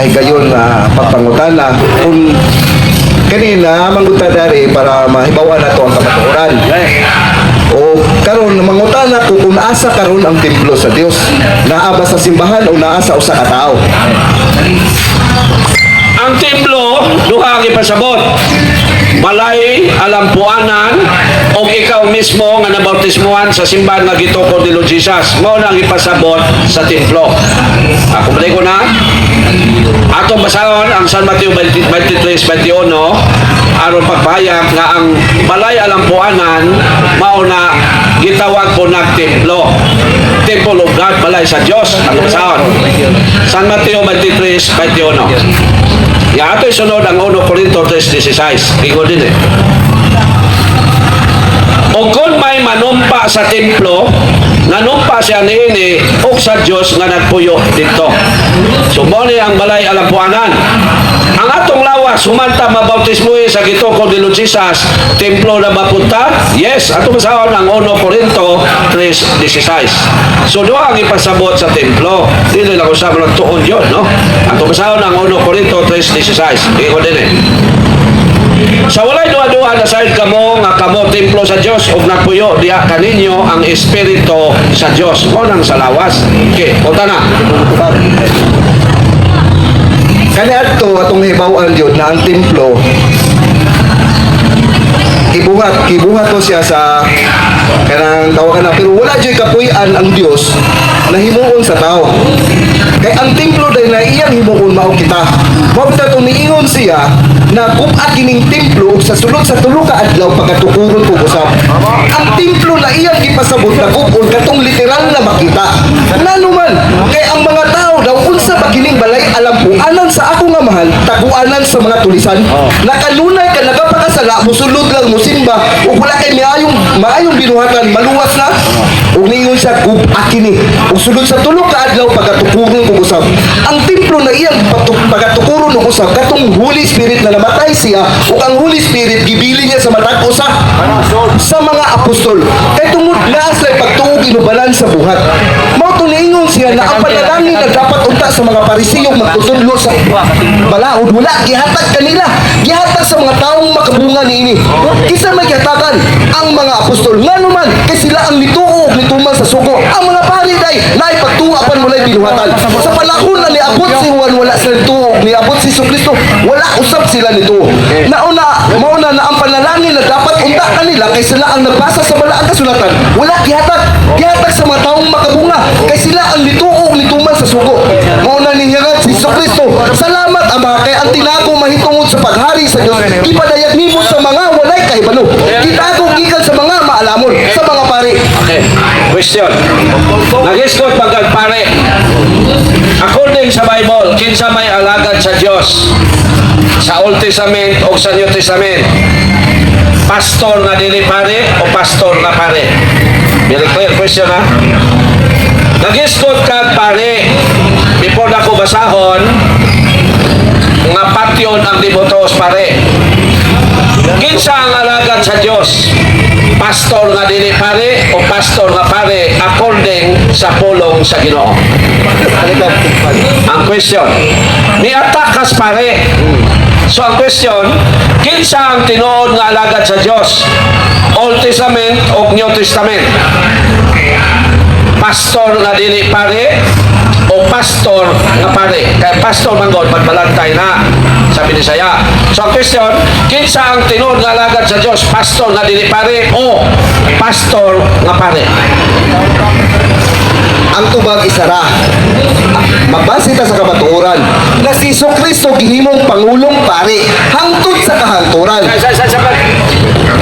mahigayon na pagpangutana kung kanina manguta dari para mahibawan na to ang kamatuoran. O karon mangutana ko kung asa karon ang templo sa Dios, naa ba sa simbahan o naa sa usa ka tawo? Ang templo, duha ang ipasabot. Balay, alampuanan, o ikaw mismo nga nabautismuhan sa simbahan nga gitukod ni Lord Jesus. Mao na ang ipasabot sa templo. Ako balay ko na. Atong basahon ang San Mateo 23:21 aron pagpahayag nga ang balay alampuanan mao na gitawag po nag templo. Temple of God, balay sa Dios. Ang basahon. San Mateo 23:21. Ya, ito isunod ang 1 Corinto 3:16. Bigo din eh. O kung may manumpa sa templo, nanumpa siya niini o sa Diyos nga nagpuyo dito. So, mo ni ang balay alampuanan. Ang atong lawas, humanta mabautismuhi sa gitukod ni Lord Jesus, templo na mapunta? Yes, atong masahon ang 1 Corinto 3:16. So, doon ang ipasabot sa templo. Dili lang usap ng tuon yun, no? Atong masahon ang 1 Corinto 3:16. Iko din eh. Sa walay duha-duha na sahid kamo nga kamo templo sa Dios ug nagpuyo diha kaninyo ang espiritu sa Dios. Mo nang sa lawas. Okay, punta na. Kani adto atong hibaw-an jud na ang templo kibuhat to siya sa kanang tawagan na, pero wala joy kapuy-an ang Dios na himuon sa tao. Kay ang templo dahil na iyang himuon mao kita. Mao ta tumiingon siya na kung kining templo sa sulod sa tulo ka adlaw pagkatukuron ko usab. Ang templo na iyang ipasabot na kung katong literal na makita. Nanuman kay ang mga tao daw unsa ba kining balay alampuanan sa ako nga mahal taguanan sa mga tulisan. Nakanunay ka nagapakasala musulod lang musimba ug wala kay maayong binuhatan maluwas na ug ningon siya kung akini ug sulod sa tulo ka adlaw pagkatukuron ko usab. Ang templo na iyang pagkatukuron ko usab katong Holy Spirit na namatay siya ug ang Holy Spirit gibili niya sa matag usa sa mga apostol kay tungod na sa pagtuog inubalan sa buhat. Mao to niingon siya na ang panalangin na dapat unta sa mga Pariseo magtutudlo sa balaod wala gihatag kanila gihatag sa mga taong makabunga niini. Kisa may gihatagan ang mga apostol nganuman kay sila ang nituog nituman sa sugo. Ang mga pari day naay pagtuwa pan walay binuhatan. Sa panahon na niabot si Juan wala sila nituog, niabot si Jesucristo wala usab sila nituog. Mauna na ang panalangin na dapat unta kanila kay sila ang nagbasa sa balaang kasulatan. Wala gihatag sa mga taong makabunga kay sila ang nituog nituman sa sugo. Mauna ni Hangad si Jesucristo. Salamat Ama kay ang tinago mahitungod sa paghari sa Dios. Ipadayag nimo sa mga walay kahibalo. Itago gikan sa mga maalamon sa mga pari. Okay. Question. Nag-iskot pagkat pare. According sa Bible, kinsa may alagad sa Dios sa Old Testament o sa New Testament? Pastor nga dili pare o pastor nga pare? Very clear question ha? Nag-iskot ka pare. Before na ko basahon nga patyon ang devotos pare. Kinsa ang alagad sa Dios? Pastor nga dili pare o pastor nga pare according sa pulong sa Ginoo? Ang question, niatakas pare. So ang question, kinsa ang tinuod nga alagad sa Dios? Old Testament o New Testament? Pastor nga dili pare o pastor nga pare? Kaya pastor manggod pagbalantay na sa Binisaya. So ang question, kinsa ang tinuod nga alagad sa Dios? Pastor nga dili pare o pastor nga pare? Ang tubag isara. Magbase ta sa kabatuoran na si Jesucristo gihimong pangulong pare hangtod sa kahangturan.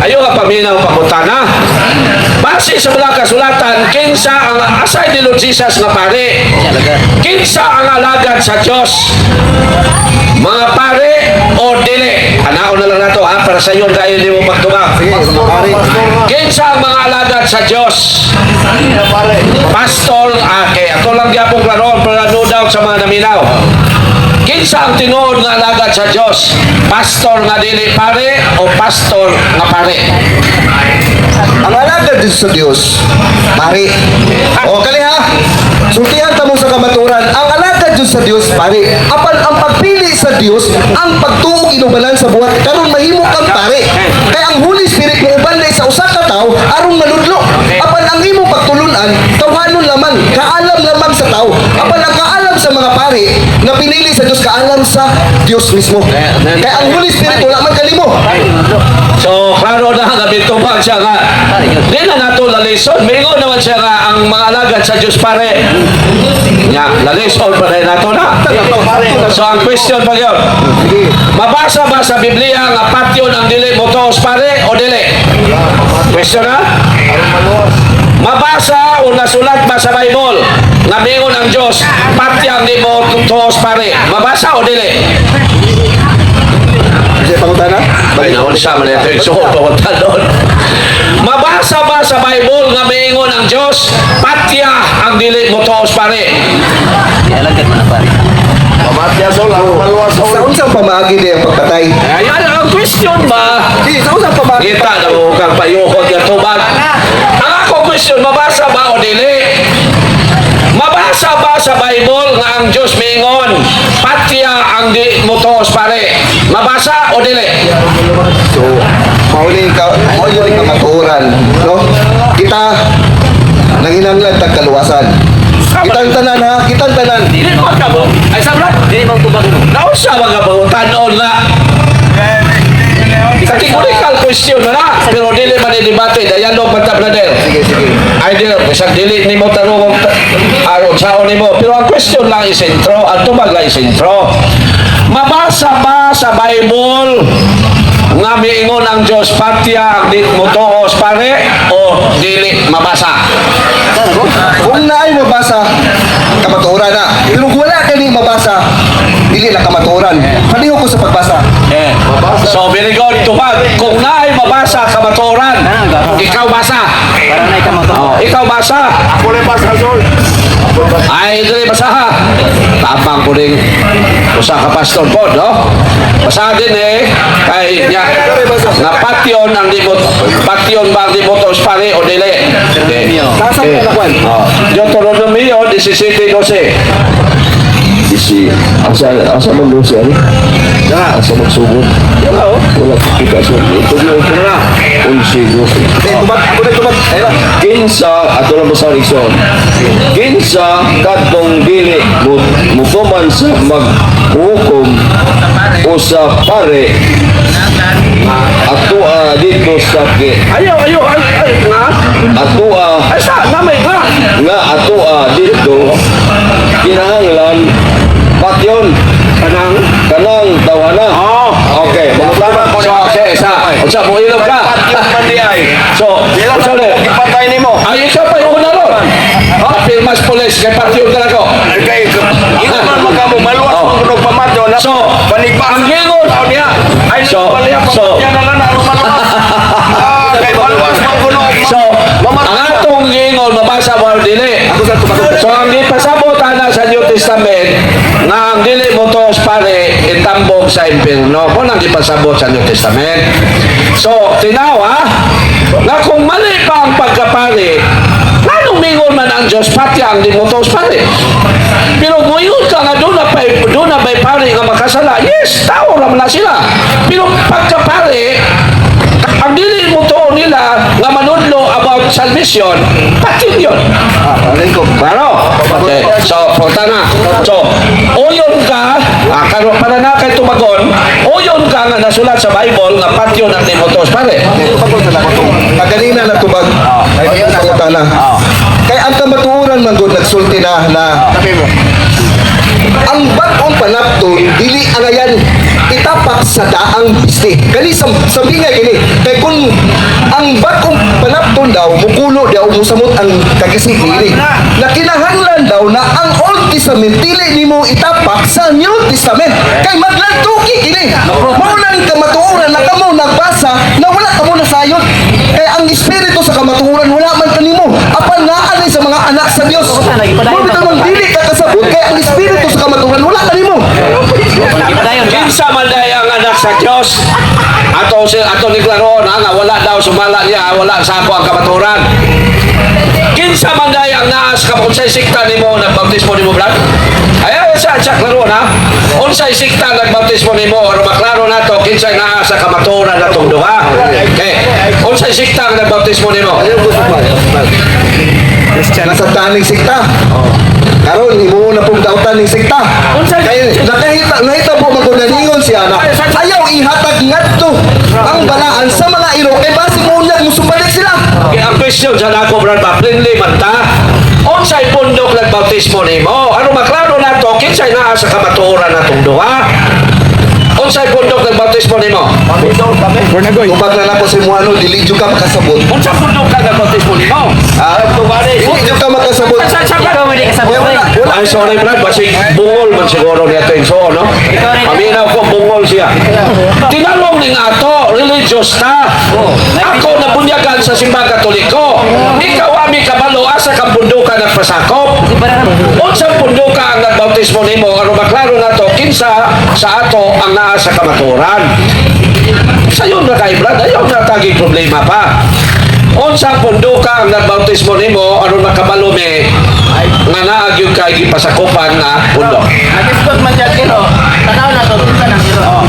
Ayo nga paminaw pangutana. Base sa mga kasulatan, kinsa ang asay ni Lord Jesus nga pare? Kinsa ang alagad sa Dios? Mga pare o dili? Anaon na lang nato ha para sa iyo dahil di mo pagtubag. Kinsa ang mga alagad sa Dios? Pastor, okay, ato lang gyapon klaron para no doubt sa mga naminaw. Kinsa ang tinuod nga alagad sa Dios? Pastor nga dili pare o pastor nga pare? Ang alagad sa Dios, pare. O kali ha, sultihan ta mo sa kamaturan, ang alagad sa Dios pare. Apan ang pagpili sa Dios ang pagtuo inubanan sa buhat karon mahimo kang pare. Kaya ang Holy Spirit mo uban sa usa ka tawo aron manudlo. Apan ang imong pagtulunan tawhanon lamang, kaalam lamang sa tawo. Apan ang kaalam sa mga pare na pinili sa Dios kaalam sa Dios mismo. Kaya ang Holy Spirit wala man kanimo. So, klaro na nga bitubag siya nga. Di na nato lalison. Mingo naman siya nga ang mga alagad sa Diyos pare. Nya, lalison pa rin nato na. So, ang question pa yun. Mabasa ba sa Biblia nga patyon ang dili motos pare o dili? Question na? Mabasa o nasulat ba sa Bible nga mingon ang Diyos patyang di motos pare? Mabasa o dili? Kasi pangutana? Ay, naon siya man ito yung suhot o talon. Mabasa ba sa Bible nga maingon ang Diyos, patya ang dili mo toos pare? Sa unsang pamaagi niya ang pagpatay? Ayan ang question ba? Sa unsang pamaagi? Kita na mo kang payuhot yung tubag. Ang ako question, mabasa ba o dili? Mabasa ba sa Bible nga ang Diyos maingon, patya ang di mo toos pare? Mabasa o dili? So, mauling kamaturan, no? Kita nanginanglan tagkaluwasan. Kitang tanan ha, kitang tanan. Dili mo ka mo. Ay sabra, dili mo tubag no. Nausa mga tanon na. Categorical question na pero dili man i-debate dialog man ta brother. Sige. Idea, bisag dili nimo tanong aron saon nimo, pero ang question lang is intro, ang tubag lang is intro. Mabasa ba sa Bible nga miingon ang Diyos patya ang di mo tuos pare o dili mabasa? Kung naay mabasa, kamaturan na. Pero kung wala ka ni mabasa, dili na kamaturan. Paliho ko sa pagbasa. So very good tubag. Kung naay mabasa kamaturan, ikaw basa. Ikaw basa. Ako lang basa, Sol. Ay, dili basaha. Tapang ko rin usa ka pastor po, no? Basa din kay niya nga patyon ang libot, patyon ba ang libotos pare o dili? Nasa ka kwan? Deuteronomio 17:12. Asa man doon siya? Asa magsugod? Wala kita siya. Ito na. Tubag. Ayun. Kinsa, ato lang sa reason. Kinsa, katong dili, mutuman sa maghukom o sa pare, ato dito sa Ayaw, nga. ato Ay, sa, namay nga. nga ato dito kinahanglan patyon kanang tawana. Okay, magtama ko So, okay, sa mo ilog ka. patyon man di ay. So, Sa ipatay nimo. ay, ikaw pa yung una ron. Pirmas Police, kay patyon ka na ko. Kay ino man magkamo maluwas Oh. kung pamatyo na. So, ang gingon, niya. Ay So, yan na lang ano maluwas. Kay maluwas man kuno. So, ang atong gingon, mabasa mo ang dili. So, ang ipasabot na sa New Testament, nga ang dili mo to pare, itambog sa impirno. Kung ang ipasabot sa New Testament. So, tinawa, na kung mali pa ang pagkapare, anong mingon man ang Diyos pati ang di mo to pare? Pero ngayon ka nga doon na ba'y pare nga makasala, yes, tao naman na sila. Pero pagkapare, ang dili mo to nila nga manudlo about salvation, pati yun. Alin ko. Claro. Okay. So, punta na. So, uyon ka, karo para na kay tumagon, uyon ka nga nasulat sa Bible nga patyon ang Timotos pare. Tubag na ako. Kaganina na tubag. Ay, pangutana. Kaya ang kamaturan man doon nagsulti na ang bagong panapton dili angayan itapak sa daang biste. Kani sambingay kini. Kay kung ang bagong panapton daw mukulo daw musamot ang kagisig-iri. Na kinahanglan daw na ang Old Testament dili nimo itapak sa New Testament. Kay maglantuki kini. Mao nang kamatuoran na kamo nagbasa na wala kamo nasayod. Kay ang espiritu sa kamatuoran wala man kanimo. Apan naa ni sa mga anak sa Dios. Mo bitaw dili ka kasabot kay ang espiritu sa kamatuoran wala kanimo. Kinsa man day ang anak sa Diyos? Ato ni Claro na nga wala daw sumala niya, wala sa ako ang kamaturan. Kinsa man day ang naas ka kung sa'y sikta nimo nagbautismo nimo brad? Ay sa Claro na. Unsay sikta nagbautismo nimo or maklaro nato kinsay naas sa kamaturan natong duha. Okay. Unsay sikta nagbautismo nimo? Nasa taning sikta. Karon imo na pong dautan ning sikta. Kay nahita po magkunalingon siya na ayaw ihatag ngadto ang balaan sa mga iro kay base mo na musubalik sila. Okay, ang question sa nako brad ba plainly man ta. Unsay pundok nagbautismo nimo? Ano maklaro nato kinsay naa sa kamaturan natong duha? Unsay pundok nagbautismo nimo? Kupag na nako si Muano dili jud ka makasabot. Unsa pundok ka nagbautismo nimo? Dili jud ka makasabot. Ay, sorry brad, basig bungol man siguro niya ito yung so, no? Paminaw ko, bungol siya. Tinalong ning ato, religious ta. Ako nabunyagan sa simbang katoliko. Ikaw ami kabalo, asa kang punduka nagpasakop. Unsang punduka ang nagbautismo nimo, ano maklaro na to, kinsa sa ato ang naa sa kamaturan. Sayon na kay brad, ayaw na taging problema pa. Unsang punduka ang nagbautismo nimo, ano makabalo me, nga naagyod kay gipasakupan na pundok. Nag-spot man dyan kilo. Tanaw na to, tinta ng kilo.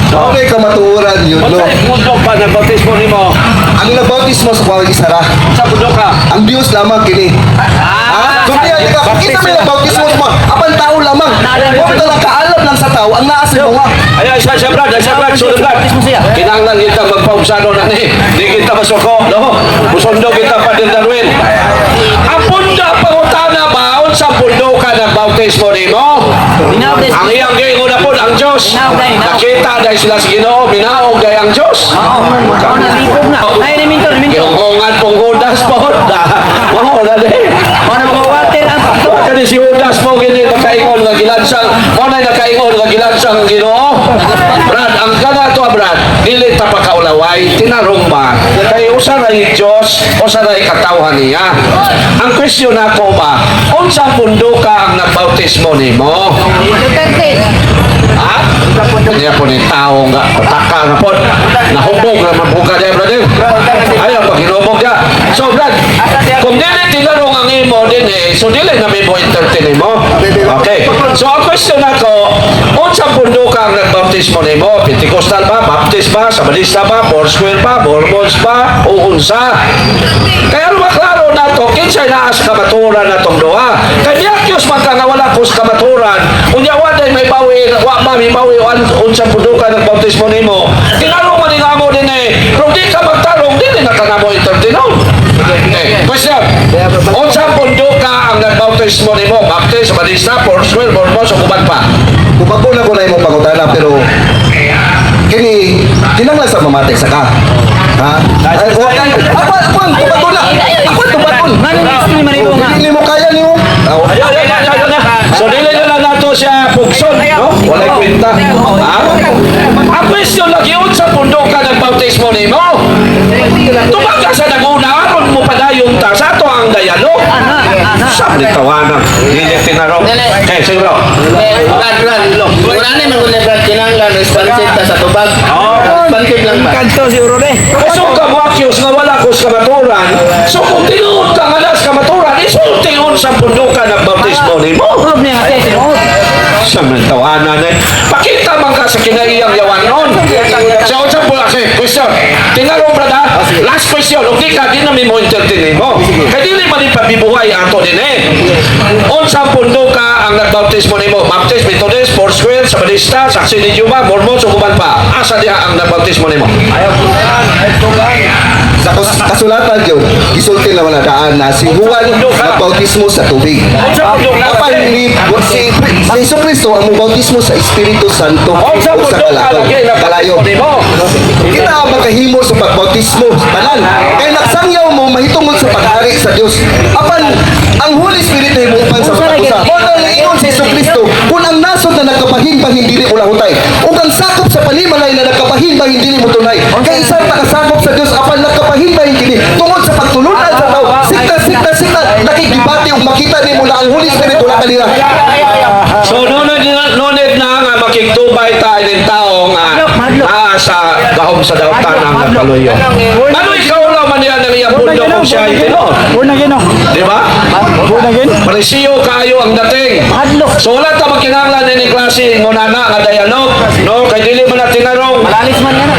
Okay kamaturan yun no. Unsang pundok pa nagbautismo nimo? Ang nabautismo sa kwang isara. Sa pundok ka? Ang Dios lamang kini. Ha? Sundian di ka kung kita may nabautismo sa mga apan tao lamang. Huwag ka lang kaalam lang sa tao ang naas mo nga. Ay, siya brad, sunod brad. Kinanglan kita magpausano na ni. Di kita masuko, no? Musundo kita pa din Darwin. Ang punda pangutana ba, sa pundo ka nagbautismo nimo? Ang iyang gay una po, ang Diyos. Nakita dahil sila sa Ginoo, binaog dahil ang Diyos. Kihungan pong Judas po. Wow, na din. Kani si Judas po gini nakaingon nga gilansang, mo na nakaingon nga gilansang Ginoo. Brad, ang kana to Brad, dili ta pakaulaway, tinarong ba? Kay usa ra ni Dios, usa ra katawhan niya. Ang question nako ba, unsang pundo ka ang nagbautismo nimo? Ha? Kanya po ni tao nga, pataka na po. Nahubog na mabuka niya, brother. Ayaw, pag hinubog niya. So, Brad, kung dili tinarong ang imo din so dili na may mo entertain mo. Okay. So, ang question ako, unsang pundo ka ang nagbautismo nimo? Pentecostal ba? Baptist ba? Sabalista ba? Foursquare ba? Mormons ba? O unsa? Kaya maklaro na to, kinsay naa sa kamaturan na tong duha. Kaya diyakyos magkangawala ko sa kamaturan, unyawa day may bawi, may bawi, unsang pundo ka nagbautismo nimo. Tinarong man nga mo din pero di ka magtarong, di na ka na mo entertain. Question, unsang pundo ka ang nagbautismo nimo? Baptist, Sabalista, Foursquare, Mormons, o kuban pa? Kupag na ko na imong pangutana pero kini kinanglan sa mamatay sa ka. Ha? Ay, ako kupag na. Ako tupad. Dili mo kaya nimo. So dili na lang nato siya pugson, no? Walay kwenta. Ha? Ang question lagi sa pundo ka nagbautismo nimo. Tubag ka sa naguna, aron mo padayon ta sa ato ang dialog. Sabi tawanan. Dili tinaro. Okay, sige bro. Wala na man kung nebrad kinanglan, responsive ta sa tubag. Responsive lang ba? So ka mo akyos nga wala ko sa kamaturan. So kung tinuod ka nga na sa kamaturan, isultiun sa pundo ka nagbautismo nimo. Sabi tawanan Pakita man ka sa kinaiyang yawan nun. So, sa po kasi, question. Tinarong brada, last question. Okay ka, di namin mo entertain mo. Kaya di naman ipabibuhay ato din Unsang pundo ka ang nagbautismo nimo? Baptist, Methodist, Foursquare, Sabalista, Saksi ni Jehovah, Mormon, sukuban pa. Asa diha ang nagbautismo nimo? Sa kasulatan yun, isulti naman na daan na si Juan nagbautismo sa tubig. Apan ni si Jesu Cristo ang bautismo sa Espiritu Santo o sa kalayo. Kita ang makahimo sa pagbautismo tanan. Kaya nagsangyaw mo mahitungod sa paghari sa Dios. Apan ang Holy Spirit ay buupan sa pagkusa. O nang ingon si Jesu Cristo, kung ang nasod na nagkapahin-pahin dili ulahutay, o ang sakop sa panimalay na nagkapahin-pahin dili mo tunay. Kaya isang takasakop sa Dios apan nagkapahin-pahin dili tungod sa pagtulunan sa tao. Sikta, nakikibati ug makita nimo na ang Holy Spirit wala kanila. So, nunod na nga makigtubay tayo ng tao nga sa gahom sa daotanang nagpaluyo. Ano ikaw lang man yan ang iyang mundo kung siya ay tinon? Born again, no? Di ba? Born again? Parisiyo kayo ang dating. So wala ta magkinahanglan ni klase ngunana nga dialog, no? Kay dili man na tinarong. Malalis man yan.